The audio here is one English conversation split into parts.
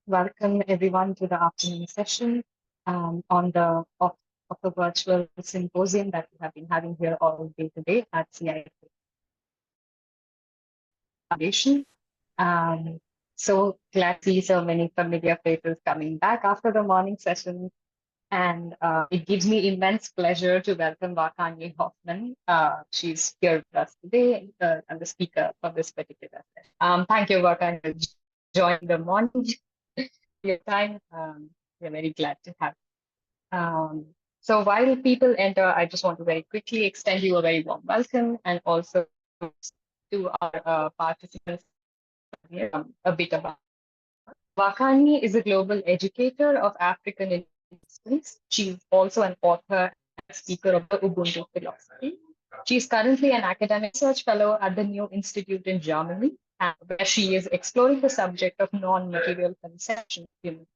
Welcome everyone to the afternoon session of the virtual symposium that we have been having here all day today at CI Foundation. Um, so glad to see so many familiar faces coming back after the morning session. And it gives me immense pleasure to welcome Wakanyi Hoffman. She's here with us today and the speaker for this particular session. Thank you, Wakanyi, for joining the morning your time. We're very glad to have you. So while people enter, I just want to very quickly extend you a very warm welcome and also to our participants here a bit about. Wakanyi is a global educator of African studies. She's also an author and speaker of the Ubuntu philosophy. She's currently an academic research fellow at the New Institute in Germany, where she is exploring the subject of non-material conception of human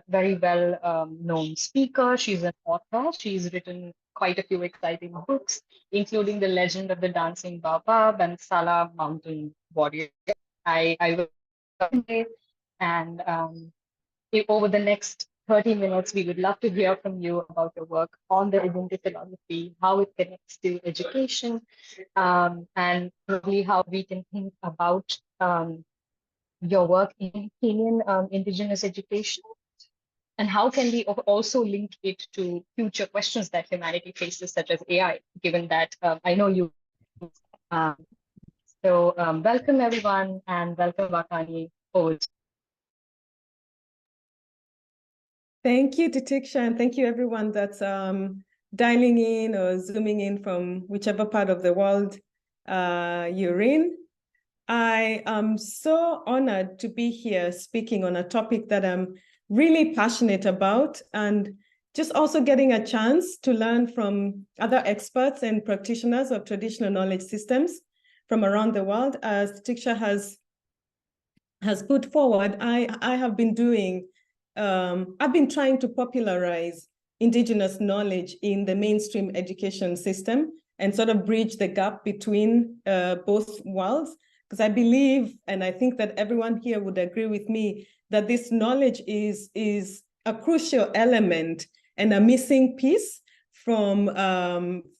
very well known speaker. She's an author. She's written quite a few exciting books, including The Legend of the Dancing Baobab and Sala Mountain Warrior. I will and over the next 30 minutes, we would love to hear from you about your work on the Ubuntu philosophy, how it connects to education, and probably how we can think about your work in Kenyan indigenous education. And how can we also link it to future questions that humanity faces, such as AI, given that I know you. Um, welcome everyone and welcome Wakanyi. Thank you, Titiksha, and thank you everyone that's dialing in or zooming in from whichever part of the world you're in. I am so honored to be here speaking on a topic that I'm really passionate about, and just also getting a chance to learn from other experts and practitioners of traditional knowledge systems from around the world. As Titiksha has put forward, I have been doing I've been trying to popularize indigenous knowledge in the mainstream education system and sort of bridge the gap between both worlds. Because I believe, and I think that everyone here would agree with me, that this knowledge is a crucial element and a missing piece from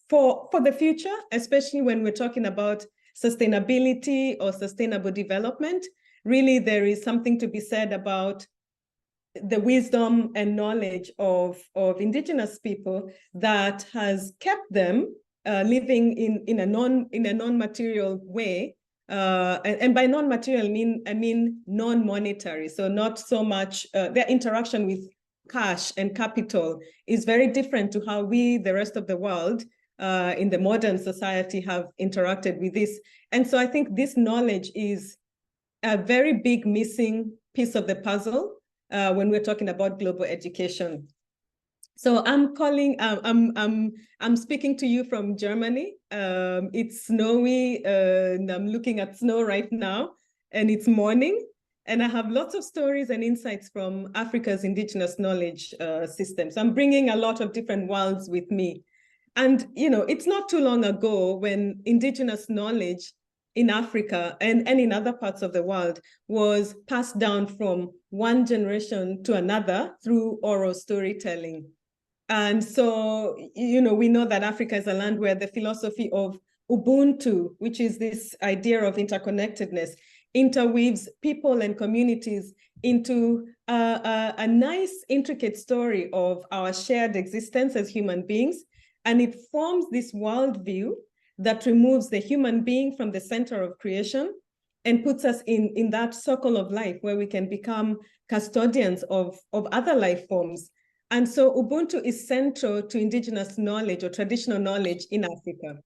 for the future, especially when we're talking about sustainability or sustainable development. Really, there is something to be said about the wisdom and knowledge of indigenous people that has kept them living in a non-material way. And by non-material, I mean non-monetary. So not so much, their interaction with cash and capital is very different to how we, the rest of the world, in the modern society have interacted with this. And so I think this knowledge is a very big missing piece of the puzzle when we're talking about global education. So I'm speaking to you from Germany. It's snowy, and I'm looking at snow right now, and it's morning. And I have lots of stories and insights from Africa's indigenous knowledge system. So I'm bringing a lot of different worlds with me. And, you know, it's not too long ago when indigenous knowledge in Africa and in other parts of the world was passed down from one generation to another through oral storytelling. And so, you know, we know that Africa is a land where the philosophy of Ubuntu, which is this idea of interconnectedness, interweaves people and communities into a nice, intricate story of our shared existence as human beings. And it forms this worldview that removes the human being from the center of creation and puts us in that circle of life where we can become custodians of other life forms. And so Ubuntu is central to indigenous knowledge or traditional knowledge in Africa.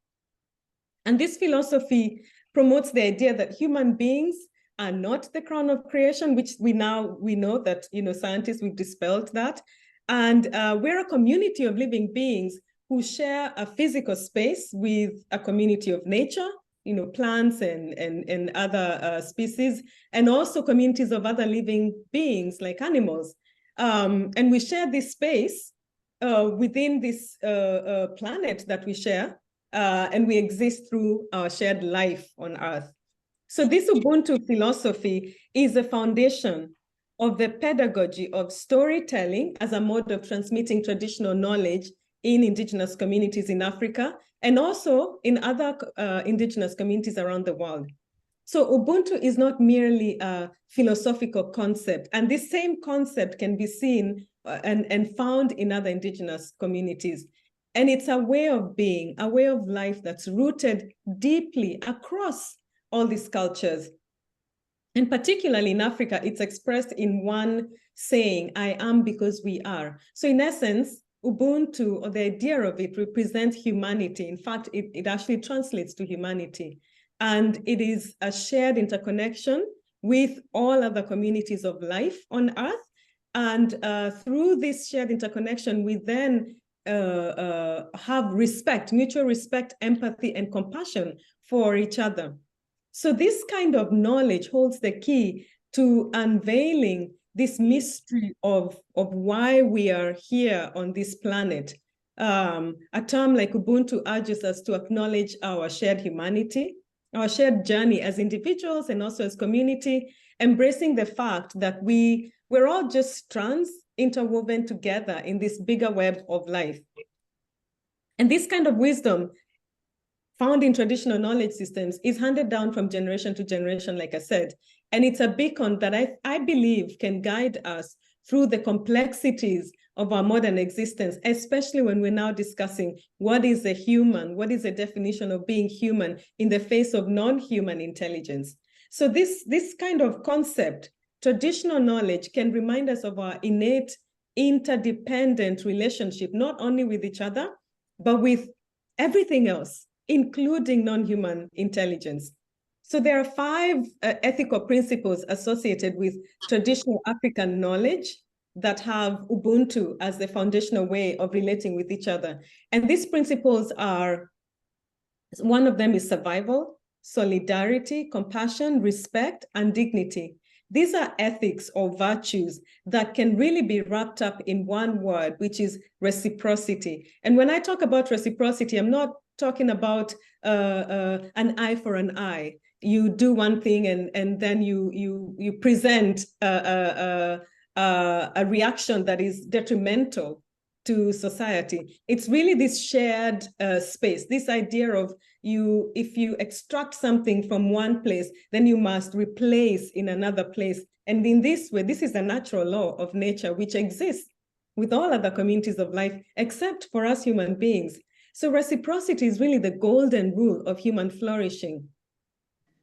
And this philosophy promotes the idea that human beings are not the crown of creation, which we know that, you know, scientists, we've dispelled that. And we're a community of living beings who share a physical space with a community of nature, you know, plants and other species, and also communities of other living beings like animals. And we share this space within this planet that we share, and we exist through our shared life on Earth. So this Ubuntu philosophy is a foundation of the pedagogy of storytelling as a mode of transmitting traditional knowledge in indigenous communities in Africa and also in other indigenous communities around the world. So Ubuntu is not merely a philosophical concept, and this same concept can be seen and found in other indigenous communities. And it's a way of being, a way of life that's rooted deeply across all these cultures. And particularly in Africa, it's expressed in one saying, I am because we are. So in essence, Ubuntu, or the idea of it, represents humanity. In fact, it actually translates to humanity. And it is a shared interconnection with all other communities of life on Earth. And through this shared interconnection, we then have respect, mutual respect, empathy, and compassion for each other. So this kind of knowledge holds the key to unveiling this mystery of why we are here on this planet. A term like Ubuntu urges us to acknowledge our shared humanity, our shared journey as individuals and also as community, embracing the fact that we're all just strands interwoven together in this bigger web of life. And this kind of wisdom found in traditional knowledge systems is handed down from generation to generation, like I said. And it's a beacon that I believe can guide us through the complexities of our modern existence, especially when we're now discussing what is a human, what is the definition of being human in the face of non-human intelligence. So this kind of concept, traditional knowledge, can remind us of our innate interdependent relationship, not only with each other, but with everything else, including non-human intelligence. So there are 5 ethical principles associated with traditional African knowledge that have Ubuntu as the foundational way of relating with each other. And these principles are, one of them is survival, solidarity, compassion, respect, and dignity. These are ethics or virtues that can really be wrapped up in one word, which is reciprocity. And when I talk about reciprocity, I'm not talking about an eye for an eye. You do one thing and then you present a reaction that is detrimental to society. It's really this shared space, this idea of if you extract something from one place, then you must replace in another place. And in this way, this is a natural law of nature, which exists with all other communities of life, except for us human beings. So reciprocity is really the golden rule of human flourishing.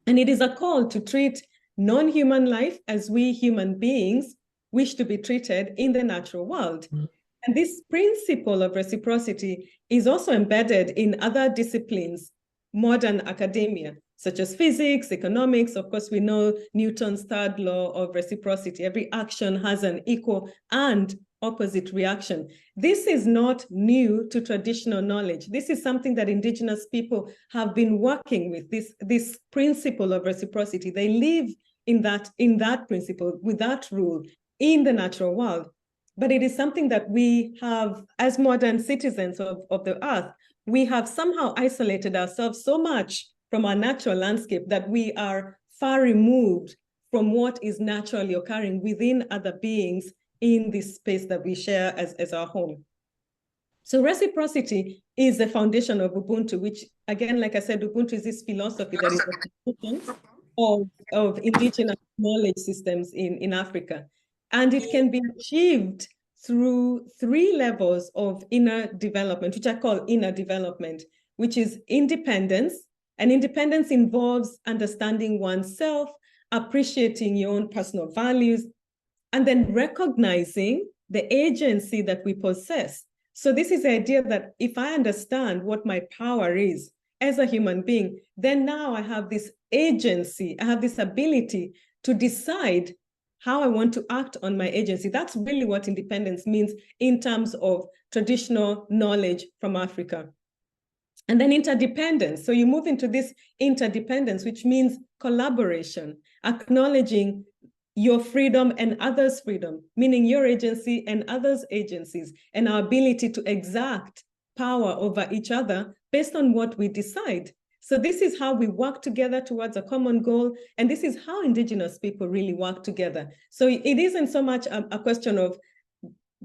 And it is a call to treat non-human life as we human beings wish to be treated in the natural world. And this principle of reciprocity is also embedded in other disciplines, modern academia, such as physics, economics. Of course, we know Newton's third law of reciprocity. Every action has an equal and opposite reaction. This is not new to traditional knowledge. This is something that indigenous people have been working with, this principle of reciprocity. They live in that principle, with that rule, in the natural world. But it is something that we have, as modern citizens of the earth, we have somehow isolated ourselves so much from our natural landscape that we are far removed from what is naturally occurring within other beings in this space that we share as our home. So reciprocity is the foundation of Ubuntu, which, again, like I said, Ubuntu is this philosophy that is a foundation of indigenous knowledge systems in Africa. And it can be achieved through 3 levels of inner development, which I call inner development, which is independence. And independence involves understanding oneself, appreciating your own personal values, and then recognizing the agency that we possess. So this is the idea that if I understand what my power is as a human being, then now I have this agency, I have this ability to decide how I want to act on my agency. That's really what independence means in terms of traditional knowledge from Africa. And then interdependence. So you move into this interdependence, which means collaboration, acknowledging your freedom and others' freedom, meaning your agency and others' agencies, and our ability to exact power over each other based on what we decide. So this is how we work together towards a common goal. And this is how Indigenous people really work together. So it isn't so much a question of,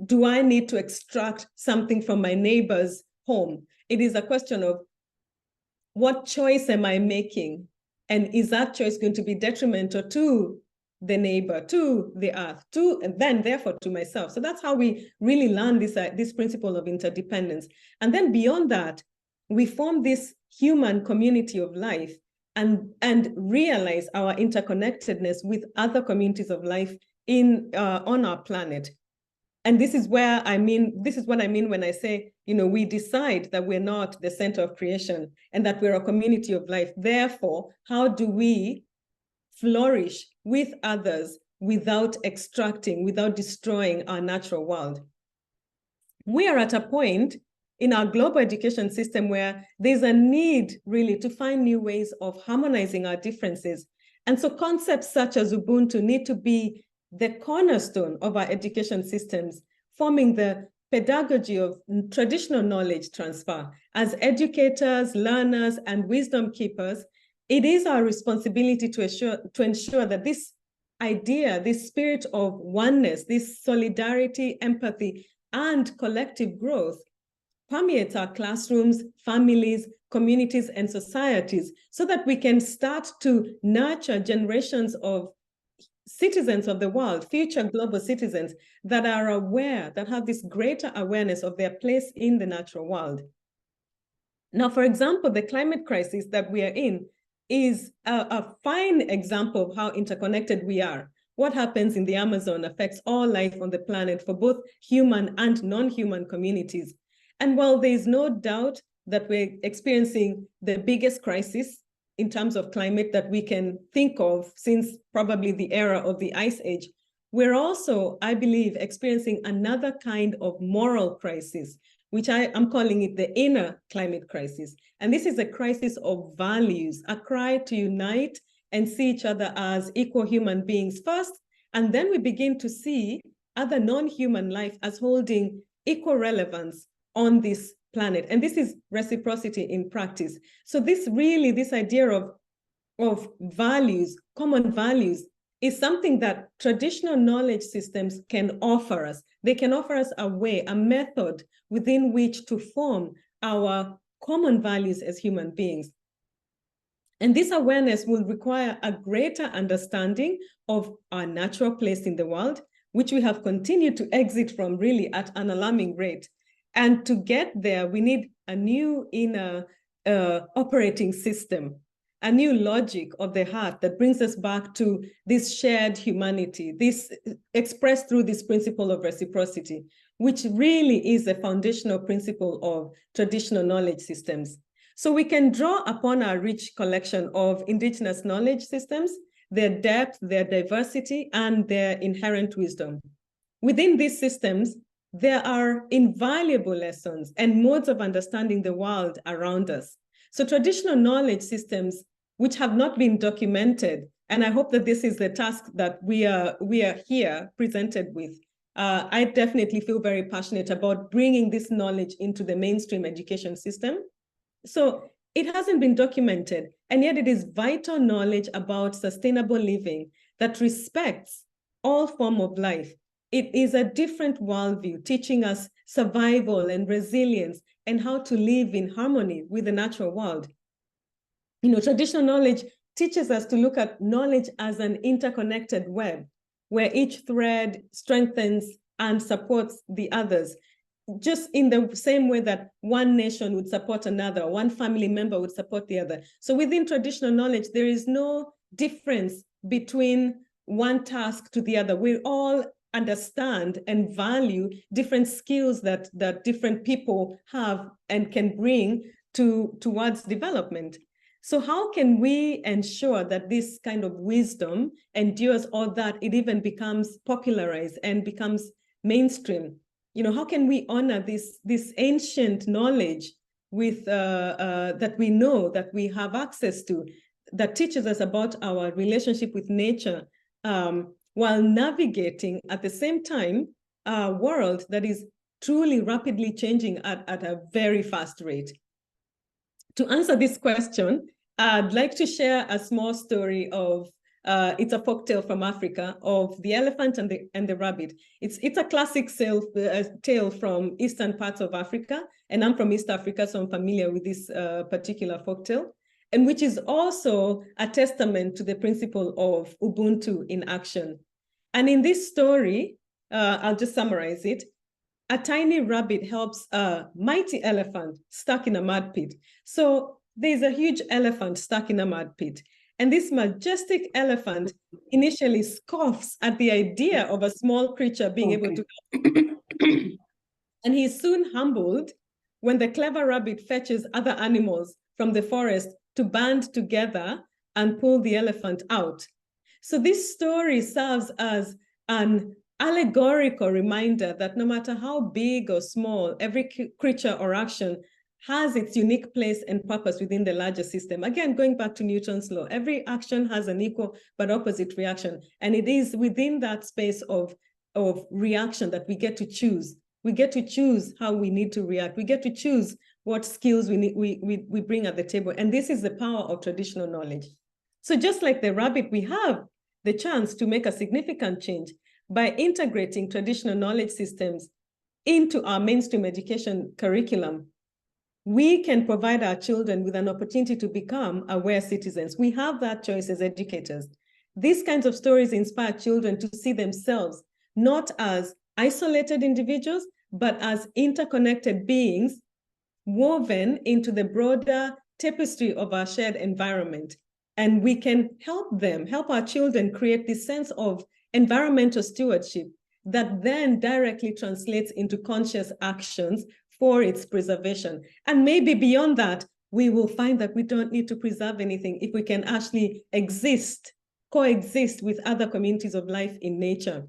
do I need to extract something from my neighbor's home? It is a question of, what choice am I making? And is that choice going to be detrimental to the neighbor, to the earth, and then therefore to myself? So that's how we really learn this principle of interdependence. And then beyond that, we form this human community of life and realize our interconnectedness with other communities of life on our planet. And this is what I mean when I say, we decide that we're not the center of creation and that we're a community of life. Therefore, how do we flourish with others without extracting, without destroying our natural world? We are at a point in our global education system where there's a need really to find new ways of harmonizing our differences. And so concepts such as Ubuntu need to be the cornerstone of our education systems, forming the pedagogy of traditional knowledge transfer. As educators, learners, and wisdom keepers, it is our responsibility to ensure that this idea, this spirit of oneness, this solidarity, empathy, and collective growth permeates our classrooms, families, communities, and societies, so that we can start to nurture generations of citizens of the world, future global citizens that are aware, that have this greater awareness of their place in the natural world. Now, for example, the climate crisis that we are in is a fine example of how interconnected we are. What happens in the Amazon affects all life on the planet for both human and non-human communities. And while there is no doubt that we're experiencing the biggest crisis in terms of climate that we can think of since probably the era of the Ice Age, we're also, I believe, experiencing another kind of moral crisis, which I am calling it the inner climate crisis. And this is a crisis of values, a cry to unite and see each other as equal human beings first, and then we begin to see other non-human life as holding equal relevance on this planet. And this is reciprocity in practice. So this idea of values, common values, is something that traditional knowledge systems can offer us. They can offer us a way, a method within which to form our common values as human beings. And this awareness will require a greater understanding of our natural place in the world, which we have continued to exit from really at an alarming rate. And to get there, we need a new inner operating system, a new logic of the heart that brings us back to this shared humanity, this expressed through this principle of reciprocity, which really is a foundational principle of traditional knowledge systems. So we can draw upon our rich collection of indigenous knowledge systems, their depth, their diversity, and their inherent wisdom. Within these systems, there are invaluable lessons and modes of understanding the world around us. So traditional knowledge systems, which have not been documented, and I hope that this is the task that we are here presented with. I definitely feel very passionate about bringing this knowledge into the mainstream education system. So it hasn't been documented, and yet it is vital knowledge about sustainable living that respects all forms of life. It is a different worldview, teaching us survival and resilience and how to live in harmony with the natural world. Traditional knowledge teaches us to look at knowledge as an interconnected web, where each thread strengthens and supports the others, just in the same way that one nation would support another, one family member would support the other. So within traditional knowledge, there is no difference between one task to the other. We all understand and value different skills that different people have and can bring towards development. So how can we ensure that this kind of wisdom endures, or that it even becomes popularized and becomes mainstream? How can we honor this ancient knowledge with that we know, that we have access to, that teaches us about our relationship with nature, while navigating at the same time a world that is truly rapidly changing at a very fast rate? To answer this question, I'd like to share a small story of it's a folktale from Africa of the elephant and the rabbit. It's a classic tale from eastern parts of Africa, and I'm from East Africa, so I'm familiar with this particular folktale, and which is also a testament to the principle of Ubuntu in action. And in this story, I'll just summarize it. A tiny rabbit helps a mighty elephant stuck in a mud pit. So there's a huge elephant stuck in a mud pit. And this majestic elephant initially scoffs at the idea of a small creature being able to help. And he's soon humbled when the clever rabbit fetches other animals from the forest to band together and pull the elephant out. So this story serves as an allegorical reminder that no matter how big or small every creature or action has its unique place and purpose within the larger system. Again, going back to Newton's law, every action has an equal but opposite reaction. And it is within that space of reaction that we get to choose. We get to choose how we need to react. We get to choose what skills we bring at the table. And this is the power of traditional knowledge. So just like the rabbit, we have the chance to make a significant change by integrating traditional knowledge systems into our mainstream education curriculum. We can provide our children with an opportunity to become aware citizens. We have that choice as educators. These kinds of stories inspire children to see themselves not as isolated individuals, but as interconnected beings woven into the broader tapestry of our shared environment. And we can help our children create this sense of environmental stewardship that then directly translates into conscious actions for its preservation. And maybe beyond that, we will find that we don't need to preserve anything if we can actually coexist with other communities of life in nature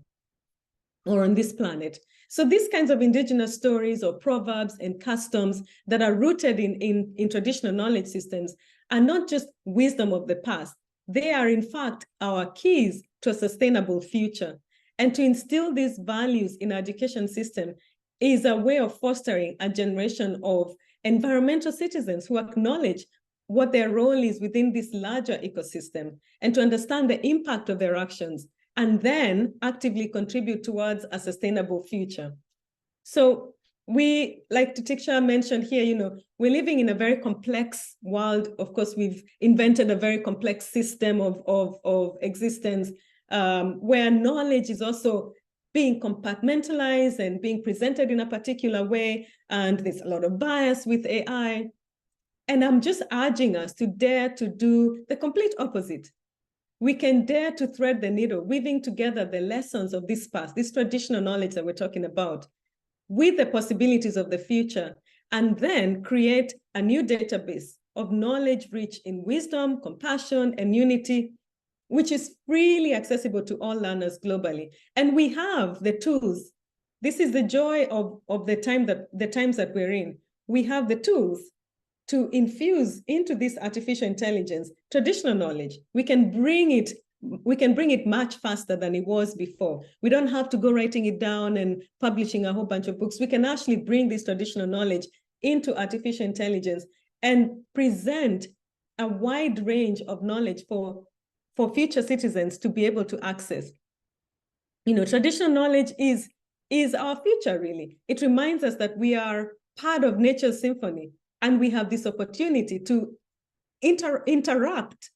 or on this planet. So these kinds of indigenous stories or proverbs and customs that are rooted in traditional knowledge systems are not just wisdom of the past. They are, in fact, our keys to a sustainable future. And to instill these values in our education system is a way of fostering a generation of environmental citizens who acknowledge what their role is within this larger ecosystem and to understand the impact of their actions and then actively contribute towards a sustainable future. So we, like Tiksha mentioned here, we're living in a very complex world. Of course, we've invented a very complex system of existence where knowledge is also being compartmentalized and being presented in a particular way. And there's a lot of bias with AI. And I'm just urging us to dare to do the complete opposite. We can dare to thread the needle, weaving together the lessons of this past, this traditional knowledge that we're talking about, with the possibilities of the future, and then create a new database of knowledge rich in wisdom, compassion, and unity, which is freely accessible to all learners globally. And we have the tools. This is the joy of the times that we're in. We have the tools to infuse into this artificial intelligence traditional knowledge. We can bring it much faster than it was before. We don't have to go writing it down and publishing a whole bunch of books. We can actually bring this traditional knowledge into artificial intelligence and present a wide range of knowledge for future citizens to be able to access. Traditional knowledge is our future, really. It reminds us that we are part of nature's symphony, and we have this opportunity to interrupt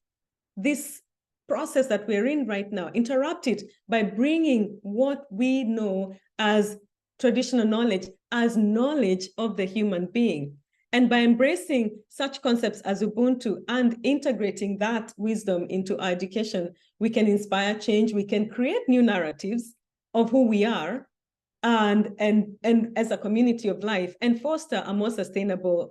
this process that we're in right now, interrupt it by bringing what we know as traditional knowledge as knowledge of the human being. And by embracing such concepts as Ubuntu and integrating that wisdom into our education, we can inspire change, we can create new narratives of who we are and as a community of life and foster a more sustainable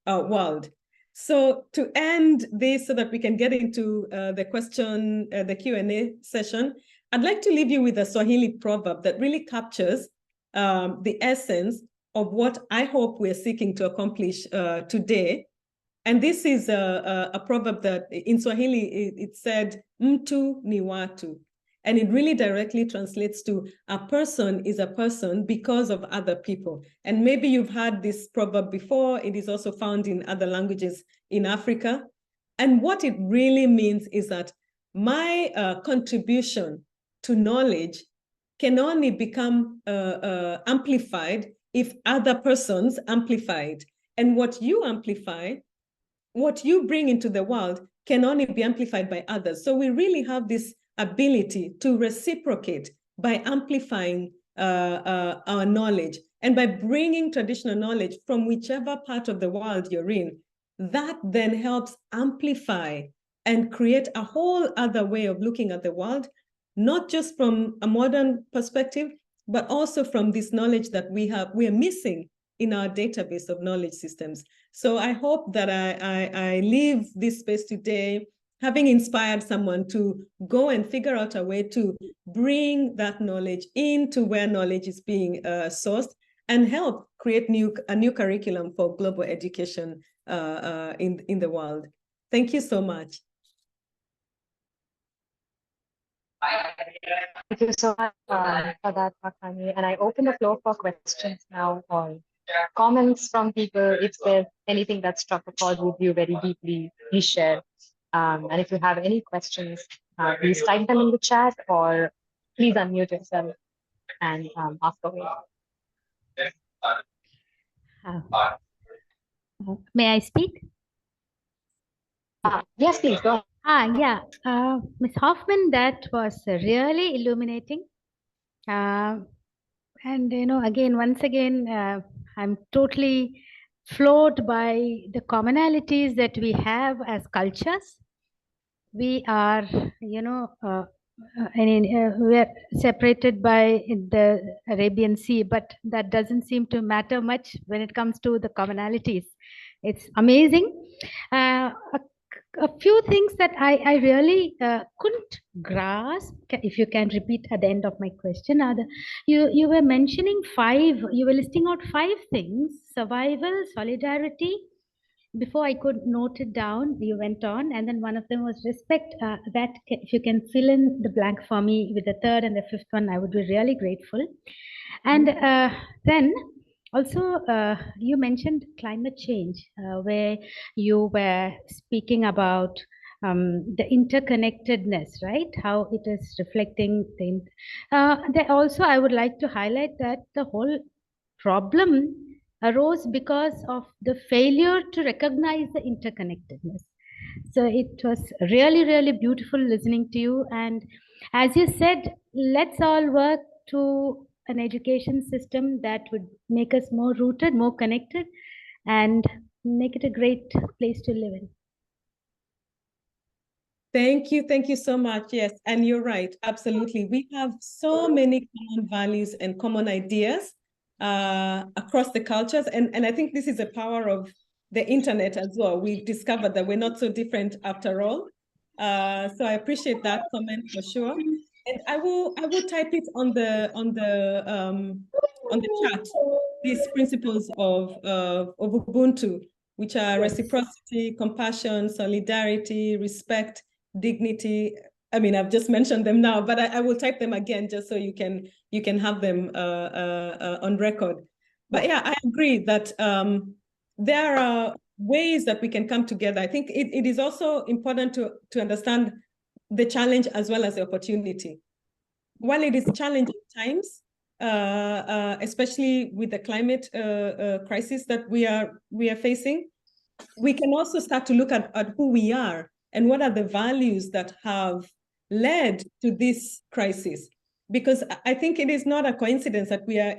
world. So to end this so that we can get into the Q&A session, I'd like to leave you with a Swahili proverb that really captures the essence of what I hope we're seeking to accomplish today. And this is a proverb that in Swahili, it said, mtu ni watu. And it really directly translates to a person is a person because of other people. And maybe you've heard this proverb before. It is also found in other languages in Africa. And what it really means is that my contribution to knowledge can only become amplified if other persons amplify it. And what you amplify, what you bring into the world can only be amplified by others. So we really have this ability to reciprocate by amplifying our knowledge and by bringing traditional knowledge from whichever part of the world you're in. That then helps amplify and create a whole other way of looking at the world, not just from a modern perspective, but also from this knowledge that we are missing in our database of knowledge systems. So I hope that I leave this space today having inspired someone to go and figure out a way to bring that knowledge into where knowledge is being sourced and help create a new curriculum for global education in the world. Thank you so much. Thank you so much for that, Wakanyi. And I open the floor for questions now or comments from people. If there's anything that struck a chord with you very deeply, please share. And if you have any questions, please type them in the chat or please unmute yourself and ask away. May I speak? Yes, please go. Yeah, Ms. Hoffman, that was really illuminating. And once again, I'm totally floored by the commonalities that we have as cultures. We are, we're separated by the Arabian Sea, but that doesn't seem to matter much when it comes to the commonalities. It's amazing. A few things that I really couldn't grasp, if you can repeat at the end of my question, you were mentioning you were listing out 5 things: survival, solidarity. Before I could note it down, you went on, and then one of them was respect. If you can fill in the blank for me with the third and the fifth one, I would be really grateful. And then also, you mentioned climate change, where you were speaking about the interconnectedness, right? How it is reflecting things. There also, I would like to highlight that the whole problem arose because of the failure to recognize the interconnectedness. So it was really, really beautiful listening to you. And as you said, let's all work to an education system that would make us more rooted, more connected, and make it a great place to live in. Thank you so much. Yes, and you're right, absolutely. We have so many common values and common ideas across the cultures, and I think this is the power of the internet as well. We've discovered that we're not so different after all. So I appreciate that comment for sure. And I will type it on the chat, these principles of Ubuntu, which are reciprocity, compassion, solidarity, respect, dignity. I mean, I've just mentioned them now, but I will type them again just so you can have them on record. But yeah, I agree that there are ways that we can come together. I think it is also important to understand the challenge as well as the opportunity. While it is challenging times, especially with the climate crisis that we are facing, we can also start to look at who we are and what are the values that have led to this crisis. Because I think it is not a coincidence that we are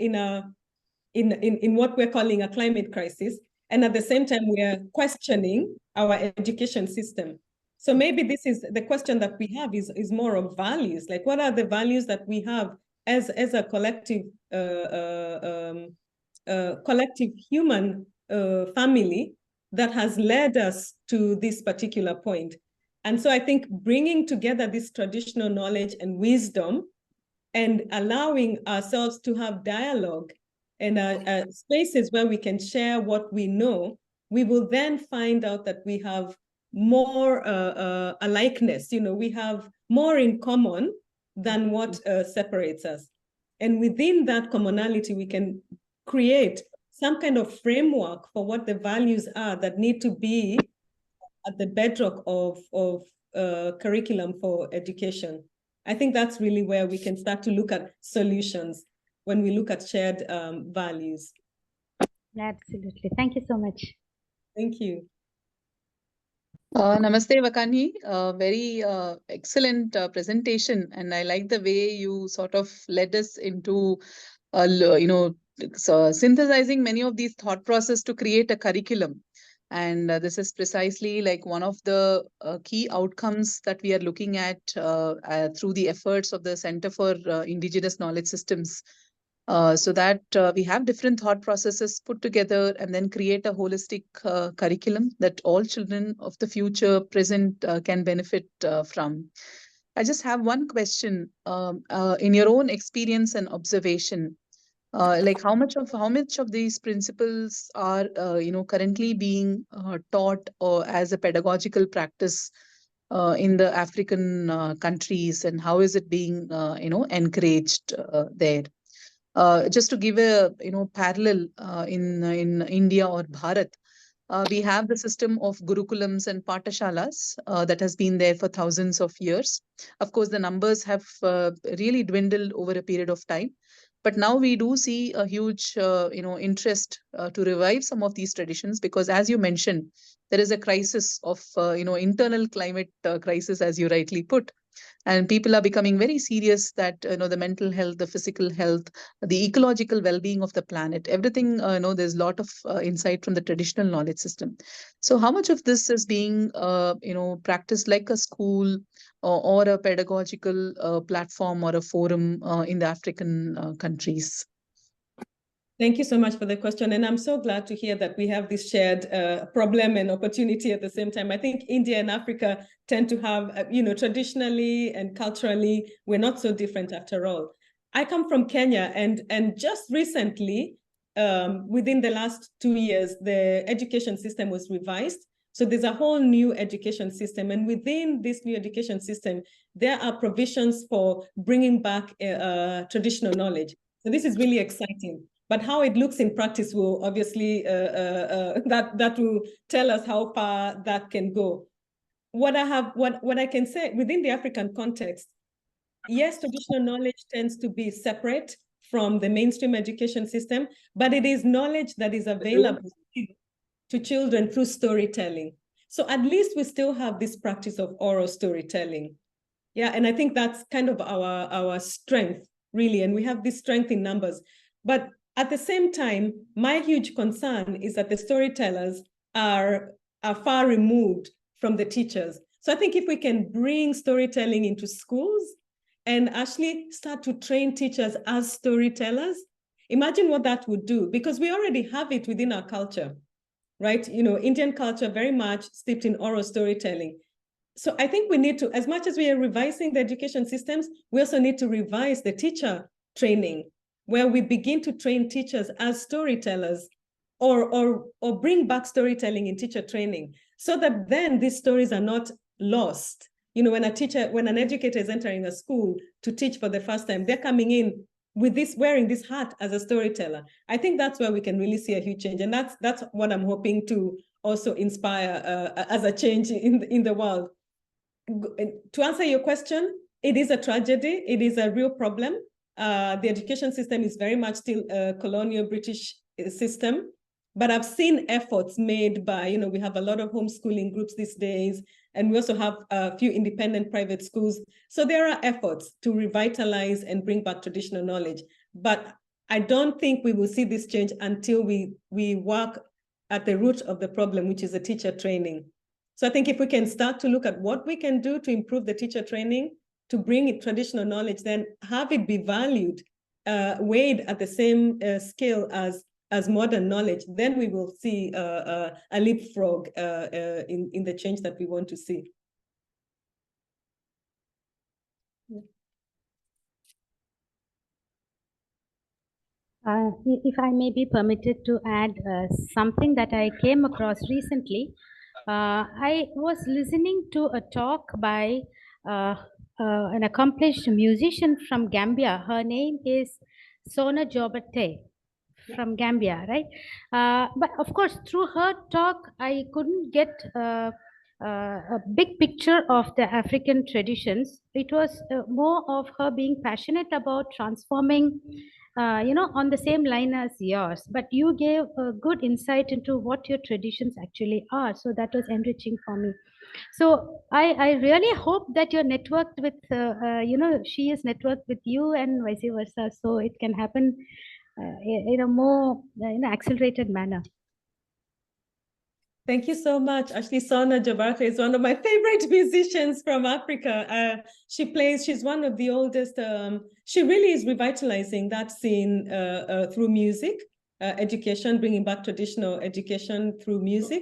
in what we're calling a climate crisis, and at the same time we are questioning our education system. So maybe this is the question that we have is more of values. Like, what are the values that we have as a collective collective human family that has led us to this particular point? And so I think bringing together this traditional knowledge and wisdom and allowing ourselves to have dialogue and spaces where we can share what we know, we will then find out that we have more alikeness. We have more in common than what separates us. And within that commonality, we can create some kind of framework for what the values are that need to be at the bedrock of curriculum for education. I think that's really where we can start to look at solutions when we look at shared values. Absolutely. Thank you so much. Thank you. Namaste, Wakanyi. Very excellent presentation, and I like the way you sort of led us into, synthesizing many of these thought processes to create a curriculum. And this is precisely like one of the key outcomes that we are looking at through the efforts of the Center for Indigenous Knowledge Systems. So that we have different thought processes put together and then create a holistic curriculum that all children of the future, present can benefit from. I just have one question. In your own experience and observation, like how much of these principles are currently being taught or as a pedagogical practice in the African countries, and how is it being encouraged there? Just to give a parallel in India or Bharat, we have the system of gurukulams and patashalas that has been there for thousands of years. Of course, the numbers have really dwindled over a period of time. But now we do see a huge, interest to revive some of these traditions, because, as you mentioned, there is a crisis of, internal climate crisis, as you rightly put, and people are becoming very serious that the mental health, the physical health, the ecological well-being of the planet, everything. There's a lot of insight from the traditional knowledge system. So, how much of this is being, practiced like a school or a pedagogical platform or a forum in the African countries? Thank you so much for the question. And I'm so glad to hear that we have this shared problem and opportunity at the same time. I think India and Africa tend to have, traditionally and culturally, we're not so different after all. I come from Kenya, and just recently, within the last 2 years, the education system was revised. So there's a whole new education system. And within this new education system, there are provisions for bringing back traditional knowledge. So this is really exciting. But how it looks in practice will obviously, that will tell us how far that can go. What I can say within the African context, yes, traditional knowledge tends to be separate from the mainstream education system, but it is knowledge that is available to children through storytelling. So at least we still have this practice of oral storytelling. Yeah, and I think that's kind of our strength, really, and we have this strength in numbers. But at the same time, my huge concern is that the storytellers are far removed from the teachers. So I think if we can bring storytelling into schools and actually start to train teachers as storytellers, imagine what that would do, because we already have it within our culture, right? Indian culture very much steeped in oral storytelling. So I think we need to, as much as we are revising the education systems, we also need to revise the teacher training, where we begin to train teachers as storytellers, or bring back storytelling in teacher training, so that then these stories are not lost. When an educator is entering a school to teach for the first time, they're coming in with this, wearing this hat as a storyteller. I think that's where we can really see a huge change, and that's what I'm hoping to also inspire as a change in the world. To answer your question, it is a tragedy. It is a real problem. The education system is very much still a colonial British system, but I've seen efforts made by, we have a lot of homeschooling groups these days, and we also have a few independent private schools. So there are efforts to revitalize and bring back traditional knowledge. But I don't think we will see this change until we work at the root of the problem, which is the teacher training. So I think if we can start to look at what we can do to improve the teacher training, to bring in traditional knowledge, then have it be valued, weighed at the same scale as modern knowledge, then we will see a leapfrog in the change that we want to see. If I may be permitted to add something that I came across recently, I was listening to a talk by an accomplished musician from Gambia. Her name is Sona Jobate from Gambia, right? But of course, through her talk, I couldn't get a big picture of the African traditions. It was more of her being passionate about transforming, on the same line as yours. But you gave a good insight into what your traditions actually are. So that was enriching for me. So I really hope that you're networked with, she is networked with you and vice versa. So it can happen in a more accelerated manner. Thank you so much. Actually, Sona Jobate is one of my favorite musicians from Africa. She's one of the oldest. She really is revitalizing that scene through music, education, bringing back traditional education through music.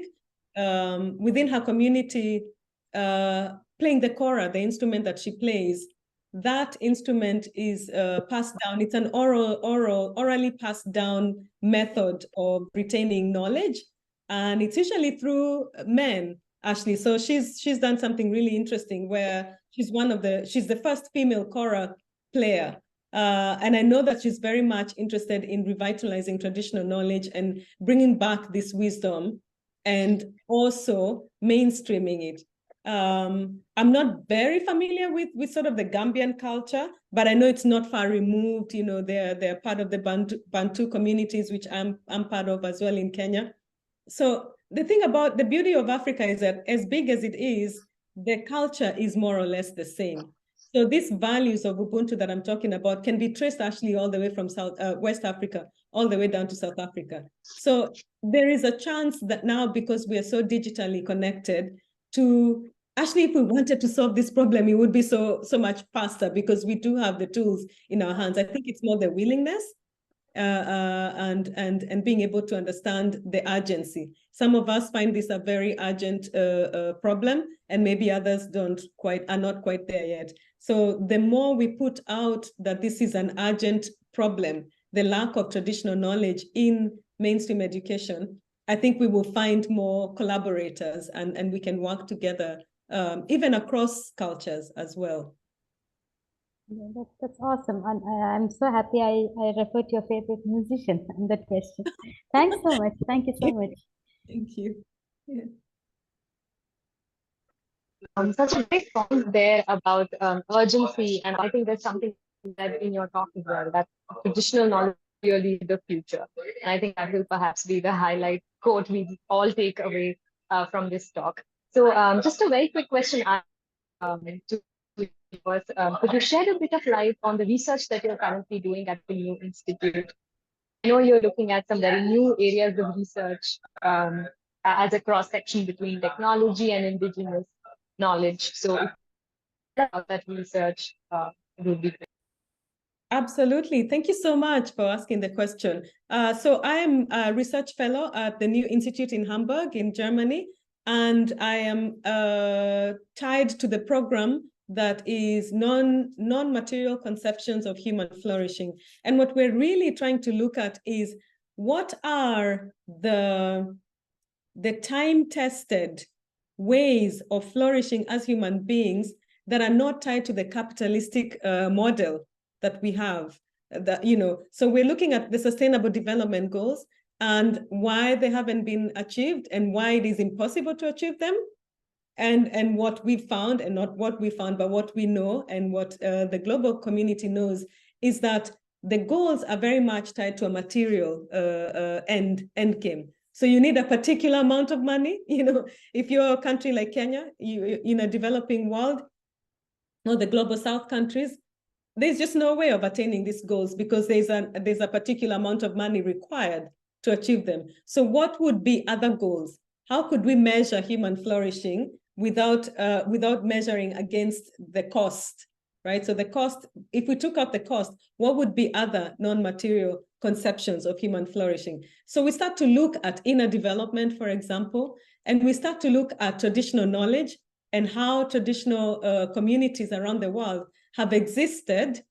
Within her community, playing the kora, the instrument that she plays, that instrument is passed down. It's an orally passed down method of retaining knowledge. And it's usually through men, Ashley. So she's done something really interesting where she's the first female kora player. And I know that she's very much interested in revitalizing traditional knowledge and bringing back this wisdom and also mainstreaming it. I'm not very familiar with sort of the Gambian culture, but I know it's not far removed. You know, they're part of the Bantu communities, which I'm part of as well in Kenya. So the thing about the beauty of Africa is that as big as it is, the culture is more or less the same. So these values of Ubuntu that I'm talking about can be traced actually all the way from West Africa, all the way down to South Africa. So there is a chance that now, because we are so digitally connected, to actually, if we wanted to solve this problem, it would be so much faster because we do have the tools in our hands. I think it's more the willingness and being able to understand the urgency. Some of us find this a very urgent problem, and maybe others are not quite there yet. So the more we put out that this is an urgent problem, the lack of traditional knowledge in mainstream education, I think we will find more collaborators and we can work together, even across cultures as well. Yeah, that's awesome. And I'm so happy I referred to your favorite musician in that question. Thanks so much. Thank you so much. Thank you. Yeah. Such a great point there about urgency, and I think there's something that in your talk as well, that traditional knowledge is really the future. And I think that will perhaps be the highlight quote we all take away from this talk. So just a very quick question to was, could you shed a bit of light on the research that you're currently doing at the new institute? I know you're looking at some very new areas of research as a cross-section between technology and indigenous knowledge. So if about that research, it would be great. Absolutely. Thank you so much for asking the question. So I am a research fellow at the New Institute in Hamburg in Germany, and I am tied to the program that is non-material conceptions of human flourishing. And what we're really trying to look at is what are the time-tested ways of flourishing as human beings that are not tied to the capitalistic model that we have. So we're looking at the Sustainable Development Goals and why they haven't been achieved and why it is impossible to achieve them. And what we found, and not what we found, but what we know and what the global community knows, is that the goals are very much tied to a material end game. So you need a particular amount of money. If you're a country like Kenya, in a developing world, or the global South countries, there's just no way of attaining these goals because there's a particular amount of money required to achieve them. So what would be other goals? How could we measure human flourishing without measuring against the cost, right? So the cost, if we took out the cost, what would be other non-material conceptions of human flourishing? So we start to look at inner development, for example, and we start to look at traditional knowledge and how traditional communities around the world have existed.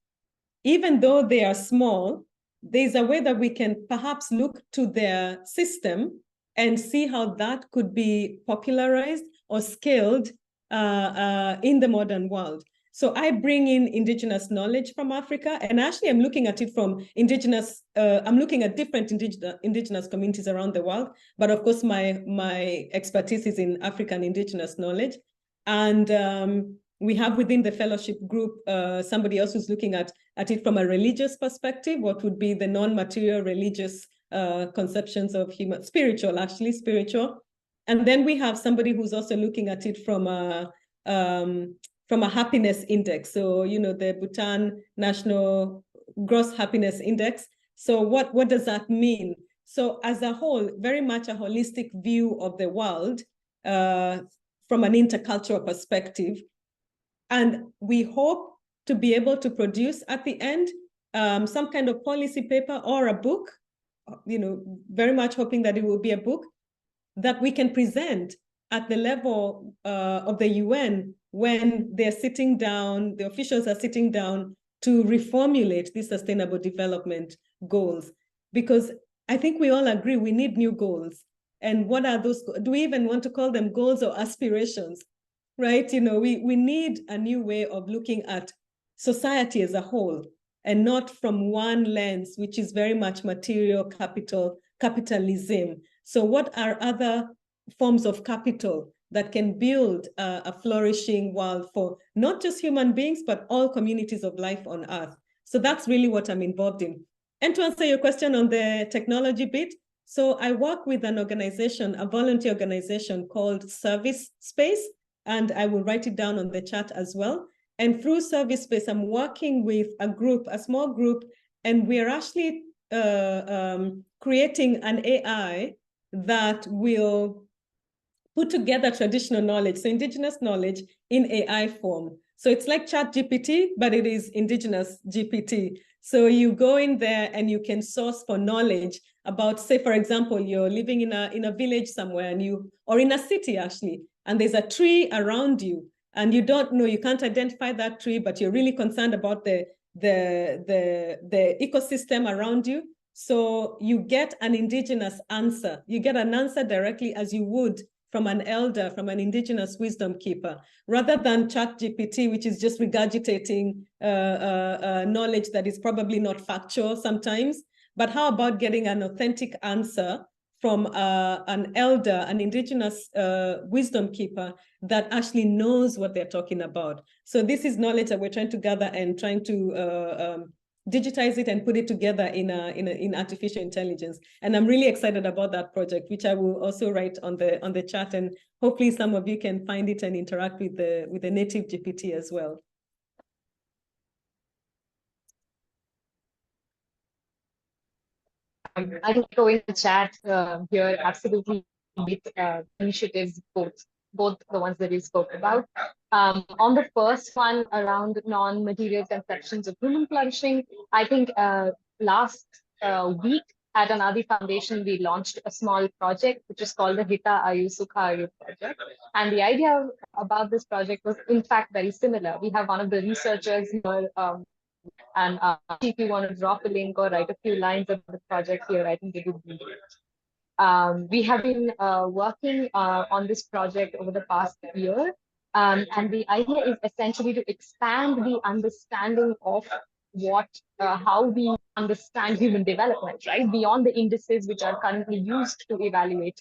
Even though they are small, there's a way that we can perhaps look to their system and see how that could be popularized or scaled in the modern world. So I bring in indigenous knowledge from Africa, and actually I'm looking at it from indigenous, I'm looking at different indigenous communities around the world, but of course my expertise is in African indigenous knowledge. And we have within the fellowship group, somebody else who's looking at it from a religious perspective, what would be the non-material religious conceptions of human, spiritual. And then we have somebody who's also looking at it from a happiness index. So, you know, the Bhutan National Gross Happiness Index. So what does that mean? So as a whole, very much a holistic view of the world from an intercultural perspective. And we hope to be able to produce at the end some kind of policy paper or a book, you know, very much hoping that it will be a book that we can present at the level of the UN when they're sitting down, the officials are sitting down to reformulate these sustainable development goals. Because I think we all agree we need new goals. And what are those? Do we even want to call them goals or aspirations? Right? You know, we need a new way of looking at society as a whole and not from one lens, which is very much material capitalism. So what are other forms of capital that can build a flourishing world for not just human beings, but all communities of life on Earth? So that's really what I'm involved in. And to answer your question on the technology bit, so I work with an organization, a volunteer organization called Service Space, and I will write it down on the chat as well. And through Service Space, I'm working with a group, a small group, and we're actually creating an AI that will put together traditional knowledge, so indigenous knowledge in AI form. So it's like ChatGPT, but it is indigenous GPT. So you go in there and you can source for knowledge about, say, for example, you're living in a village somewhere or in a city actually, and there's a tree around you and you don't know, you can't identify that tree, but you're really concerned about the ecosystem around you. So you get an indigenous answer. You get an answer directly as you would from an elder, from an indigenous wisdom keeper, rather than ChatGPT, which is just regurgitating knowledge that is probably not factual sometimes. But how about getting an authentic answer from an elder, an indigenous wisdom keeper that actually knows what they're talking about? So this is knowledge that we're trying to gather and trying to digitize it and put it together in artificial intelligence. And I'm really excited about that project, which I will also write on the chat, and hopefully some of you can find it and interact with the native GPT as well. I can go in the chat here, absolutely, with initiatives, both the ones that you spoke about. On the first one around non-material conceptions of human flourishing, I think last week at an Adi Foundation, we launched a small project, which is called the Hita Ayu Sukha Ayu project. And the idea about this project was, in fact, very similar. We have one of the researchers here, and if you want to drop a link or write a few lines about the project here, I think it would be great. We have been working on this project over the past year. And the idea is essentially to expand the understanding of how we understand human development, right? Beyond the indices which are currently used to evaluate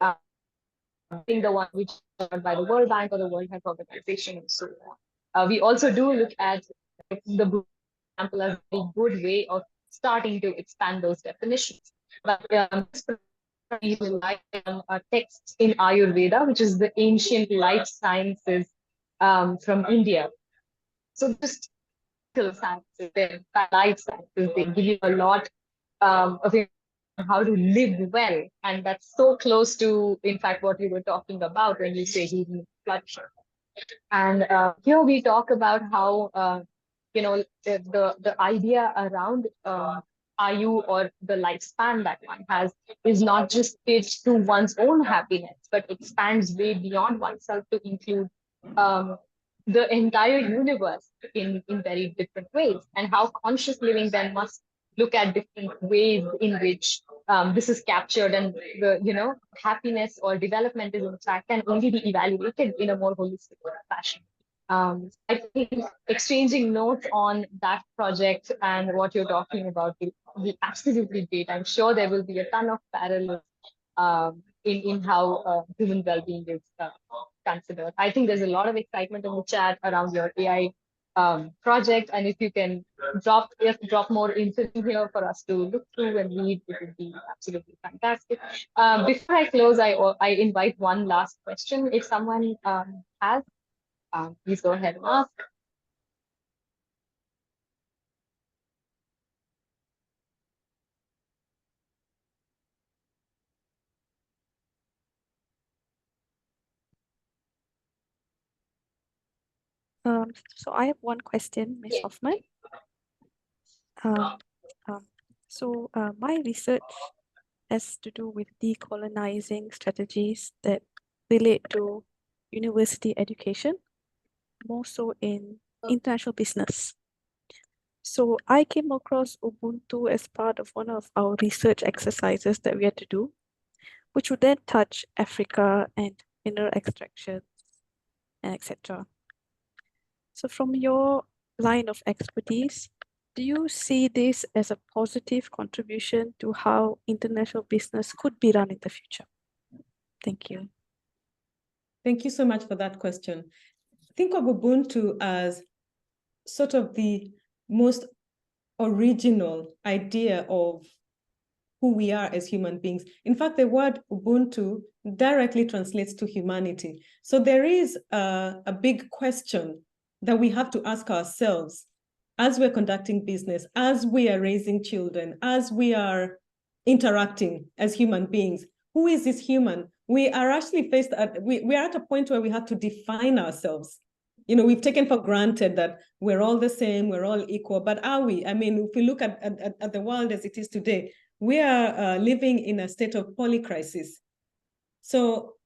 the one which is by the World Bank or the World Health Organization and so on. We also do look at the example as a very good way of starting to expand those definitions. But we rely on texts in Ayurveda, which is the ancient life sciences from India. So just sciences, life sciences, they give you a lot of how to live well. And that's so close to, in fact, what we were talking about when you say healing flourishing. And here we talk about how the idea around Ayu or the lifespan that one has is not just pitched to one's own happiness, but expands way beyond oneself to include the entire universe in very different ways. And how conscious living then must look at different ways in which this is captured, and the happiness or development is in fact can only be evaluated in a more holistic fashion. I think exchanging notes on that project and what you're talking about will be absolutely great. I'm sure there will be a ton of parallels in how human well-being is considered. I think there's a lot of excitement in the chat around your AI project, and if you can drop more info here for us to look through and read, it would be absolutely fantastic. Before I close, I invite one last question. If someone has, please go ahead and ask. So I have one question, Ms. Hoffman. My research has to do with decolonizing strategies that relate to university education, more so in international business. So I came across Ubuntu as part of one of our research exercises that we had to do, which would then touch Africa and mineral extraction and etc. So from your line of expertise, do you see this as a positive contribution to how international business could be run in the future? Thank you. Thank you so much for that question. Think of Ubuntu as sort of the most original idea of who we are as human beings. In fact, the word Ubuntu directly translates to humanity. So there is a big question that we have to ask ourselves as we're conducting business, as we are raising children, as we are interacting as human beings. Who is this human? We are actually faced at, we are at a point where we have to define ourselves. You know, we've taken for granted that we're all the same, we're all equal, but are we? I mean, if we look at the world as it is today, we are living in a state of polycrisis. So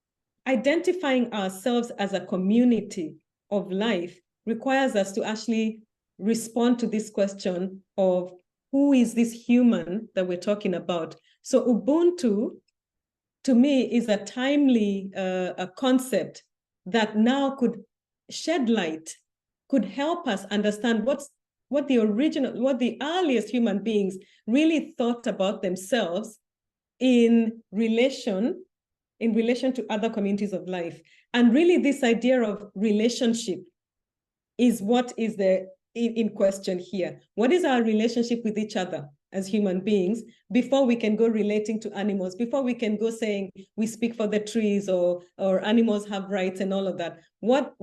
identifying ourselves as a community of life requires us to actually respond to this question of who is this human that we're talking about. So Ubuntu, to me, is a timely a concept that now could shed light, could help us understand what the earliest human beings really thought about themselves in relation to other communities of life. And really this idea of relationship is what is in question here. What is our relationship with each other as human beings before we can go relating to animals, before we can go saying we speak for the trees or animals have rights and all of that? What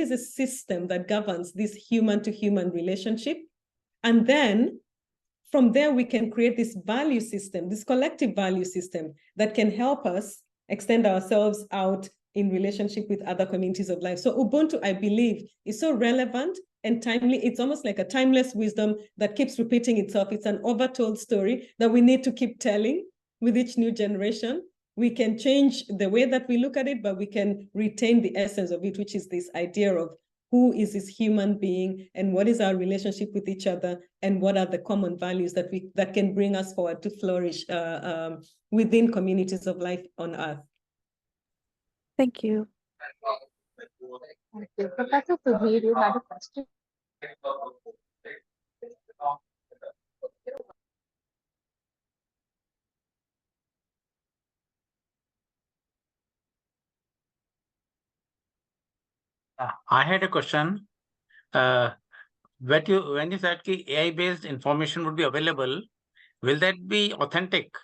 is the system that governs this human to human relationship? And then from there, we can create this value system, this collective value system that can help us extend ourselves out in relationship with other communities of life. So Ubuntu, I believe, is so relevant and timely. It's almost like a timeless wisdom that keeps repeating itself. It's an overtold story that we need to keep telling with each new generation. We can change the way that we look at it, but we can retain the essence of it, which is this idea of who is this human being and what is our relationship with each other and what are the common values that can bring us forward to flourish within communities of life on Earth. Thank you. Thank you. Professor Sudhir, you had a question? I had a question. When you said that AI-based information would be available, will that be authentic?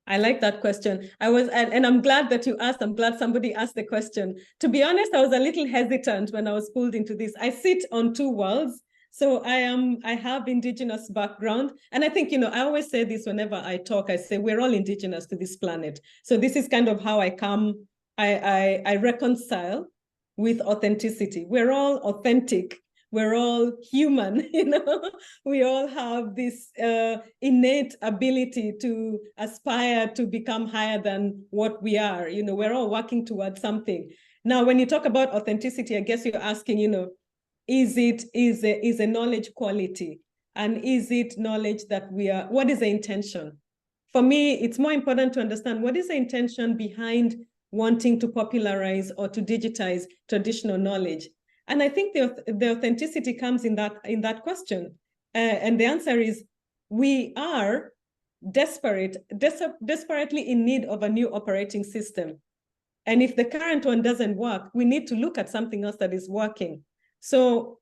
I like that question. And I'm glad that you asked. I'm glad somebody asked the question. To be honest, I was a little hesitant when I was pulled into this. I sit on two worlds. So I have indigenous background. And I think, I always say this whenever I talk, I say we're all indigenous to this planet. So this is kind of how I reconcile with authenticity. We're all authentic. We're all human, we all have this innate ability to aspire to become higher than what we are. We're all working towards something. Now, when you talk about authenticity, I guess you're asking, is a knowledge quality? And is it knowledge that what is the intention? For me, it's more important to understand what is the intention behind wanting to popularize or to digitize traditional knowledge. And I think the authenticity comes in that question. And the answer is, we are desperately in need of a new operating system. And if the current one doesn't work, we need to look at something else that is working. So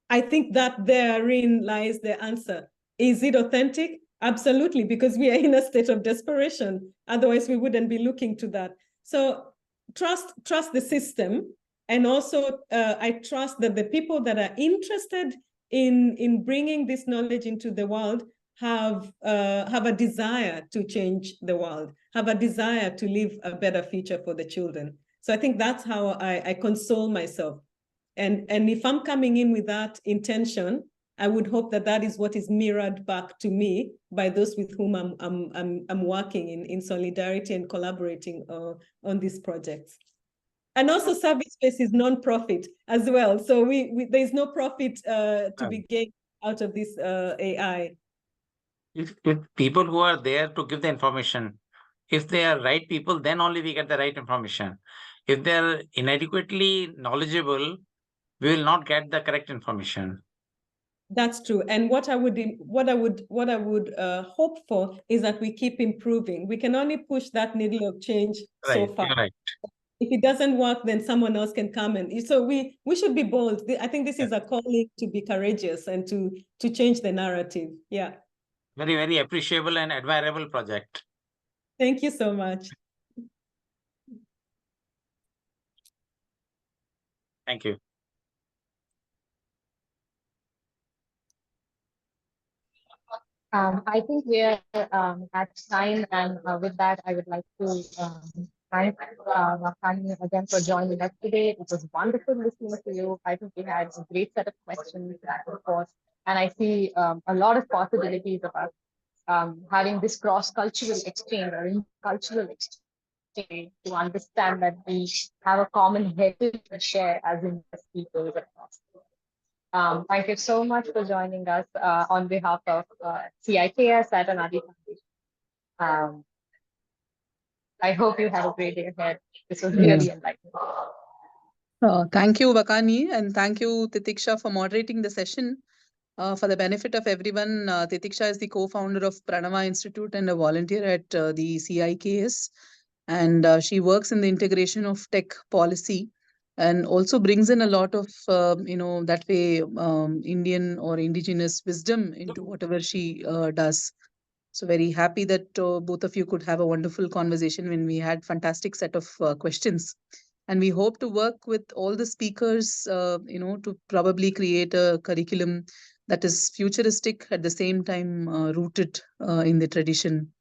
I think that therein lies the answer. Is it authentic? Absolutely, because we are in a state of desperation. Otherwise, we wouldn't be looking to that. So trust the system. And also, I trust that the people that are interested in bringing this knowledge into the world have a desire to change the world, have a desire to leave a better future for the children. So I think that's how I console myself. And if I'm coming in with that intention, I would hope that that is what is mirrored back to me by those with whom I'm working in solidarity and collaborating on these projects. And also, service space is non-profit as well. So there's no profit to be gained out of this AI. If people who are there to give the information, if they are right people, then only we get the right information. If they are inadequately knowledgeable, we will not get the correct information. That's true. And what I would hope for is that we keep improving. We can only push that needle of change so far. You're right. If it doesn't work, then someone else can come and so we should be bold. I think this is a calling to be courageous and to change the narrative. Yeah. Very, very appreciable and admirable project. Thank you so much. Thank you. I think we're at time, and with that, I would like to thank Wakanyi again for joining us today. It was wonderful listening to you. I think we had a great set of questions back and forth, and I see a lot of possibilities of us having this cross-cultural exchange or cultural exchange to understand that we have a common heritage to share as Indigenous people across the world. Thank you so much for joining us on behalf of CIKS at Anadi Foundation. I hope you have a great day ahead. This was really enlightening. Thank you, Wakanyi, and thank you, Titiksha, for moderating the session. For the benefit of everyone, Titiksha is the co-founder of Pranava Institute and a volunteer at the CIKS. And she works in the integration of tech policy and also brings in a lot of, that way, Indian or indigenous wisdom into whatever she does. So very happy that both of you could have a wonderful conversation when we had fantastic set of questions. And we hope to work with all the speakers, to probably create a curriculum that is futuristic at the same time rooted in the tradition.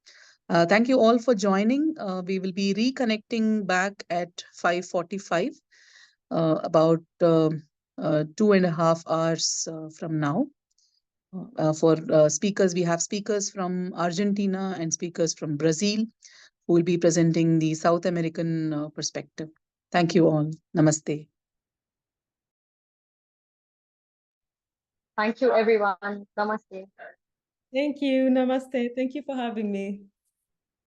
Thank you all for joining. We will be reconnecting back at 5:45, about 2.5 hours from now. For speakers, we have speakers from Argentina and speakers from Brazil who will be presenting the South American perspective. Thank you all. Namaste. Thank you, everyone. Namaste. Thank you. Namaste. Thank you for having me.